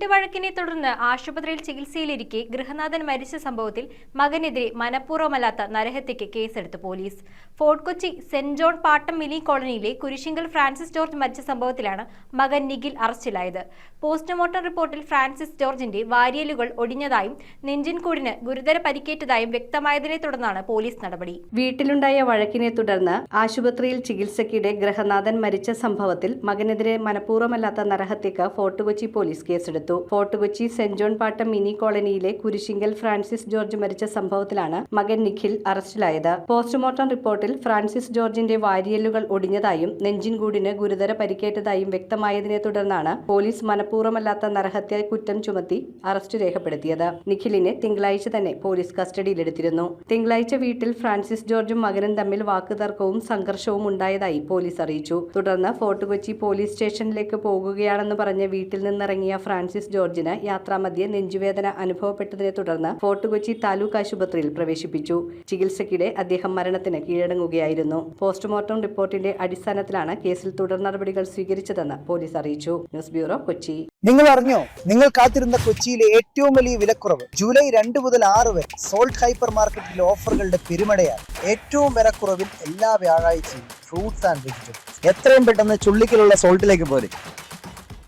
വീട്ടുവഴക്കിനെ തുടർന്ന് ആശുപത്രിയിൽ ചികിത്സയിലിരിക്കെ ഗൃഹനാഥൻ മരിച്ച സംഭവത്തിൽ മകനെതിരെ മനഃപൂർവ്വമല്ലാത്ത നരഹത്യയ്ക്ക് കേസെടുത്തു police. Fort Kochi saint John Pattam mini കോളനിയിലെ കുരിശിങ്കൽ ഫ്രാൻസിസ് ജോർജ് മരിച്ച സംഭവത്തിലാണ് മകൻ നിഖിൽ അറസ്റ്റിലായത്. പോസ്റ്റ്മോർട്ടം റിപ്പോർട്ടിൽ ഫ്രാൻസിസ് ജോർജിന്റെ വാരിയലുകൾ ഒടിഞ്ഞതായും നെഞ്ചിൻകൂടിന് ഗുരുതര പരിക്കേറ്റതായും വ്യക്തമായതിനെ തുടർന്നാണ് പോലീസ് നടപടി. വീട്ടിലുണ്ടായ വഴക്കിനെ തുടർന്ന് ആശുപത്രിയിൽ ചികിത്സയ്ക്കിടെ ഗൃഹനാഥൻ മരിച്ച സംഭവത്തിൽ മകനെതിരെ മനഃപൂർവ്വമല്ലാത്ത നരഹത്യയ്ക്ക് ഫോർട്ട് കൊച്ചി പോലീസ് കേസെടുത്തു. Fort Kochi saint John Pattam mini കോളനിയിലെ കുരിശിങ്കൽ ഫ്രാൻസിസ് ജോർജ് മരിച്ച സംഭവത്തിലാണ് മകൻ നിഖിൽ അറസ്റ്റിലായത്. പോസ്റ്റ്മോർട്ടം റിപ്പോർട്ടിൽ ഫ്രാൻസിസ് ജോർജിന്റെ വാരിയലുകൾ ഒടിഞ്ഞതായും നെഞ്ചിൻകൂടിന് ഗുരുതര പരിക്കേറ്റതായും വ്യക്തമായതിനെ തുടർന്നാണ് പോലീസ് മനഃപൂർവ്വമല്ലാത്ത നരഹത്യ കുറ്റം ചുമത്തി അറസ്റ്റ് രേഖപ്പെടുത്തിയത്. നിഖിലിനെ തിങ്കളാഴ്ച തന്നെ പോലീസ് കസ്റ്റഡിയിലെടുത്തിരുന്നു. തിങ്കളാഴ്ച വീട്ടിൽ ഫ്രാൻസിസ് ജോർജും മകനും തമ്മിൽ വാക്കുതർക്കവും സംഘർഷവും ഉണ്ടായതായി പോലീസ് അറിയിച്ചു. തുടർന്ന് ഫോർട്ട് കൊച്ചി പോലീസ് സ്റ്റേഷനിലേക്ക് പോകുകയാണെന്ന് പറഞ്ഞ് വീട്ടിൽ നിന്നിറങ്ങിയ ഫ്രാൻസിസ് ജോർജിന് യാത്രാമധ്യേ നെഞ്ചുവേദന അനുഭവപ്പെട്ടതിനെ തുടർന്ന് ഫോർട്ട് കൊച്ചി താലൂക്ക് ആശുപത്രിയിൽ പ്രവേശിപ്പിച്ചു. ചികിത്സയ്ക്കിടെ അദ്ദേഹം മരണത്തിന് കീഴടങ്ങുകയായിരുന്നു. പോസ്റ്റ്മോർട്ടം റിപ്പോർട്ടിന്റെ അടിസ്ഥാനത്തിലാണ് കേസിൽ തുടർ നടപടികൾ സ്വീകരിച്ചതെന്ന് പോലീസ് അറിയിച്ചു. News bureau, Kochi. നിങ്ങൾ അറിഞ്ഞോ? നിങ്ങൾ കാത്തിരുന്ന കൊച്ചിയിലെ ഏറ്റവും വലിയ വിലക്കുറവ് ജൂലൈ 2 മുതൽ 6 വരെ സോൾട്ട് ഹൈപ്പർ മാർക്കറ്റിലെ ഓഫറുകളുടെ പെരുമഴയാണ്. ഏറ്റവും വിലക്കുറവിൽ എല്ലാ വ്യാഴാഴ്ചയും ഫ്രൂട്ട്സ് ആൻഡ് വെജിറ്റബിൾസ്. എത്രയും പെട്ടെന്ന് ചുള്ളിക്കലുള്ള സോൾട്ടിലേക്ക് പോരെ.